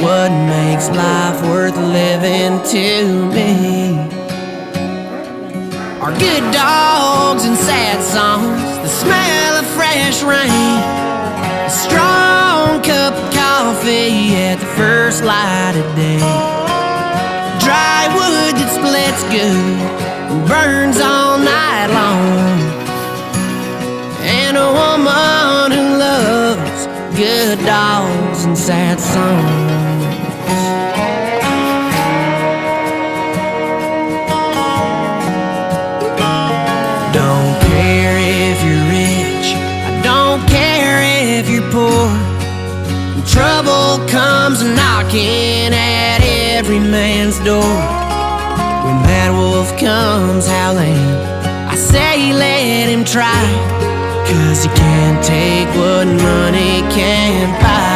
what makes life worth living to me are good dogs and sad songs, the smell of fresh rain, a strong cup of coffee at the first light of day, dry wood that splits good and burns all night long, and a woman who loves good dogs and sad songs. Don't care if you're rich, I don't care if you're poor. When trouble comes knocking at every man's door, when that wolf comes howling, I say let him try, 'cause he can't take what money can't buy.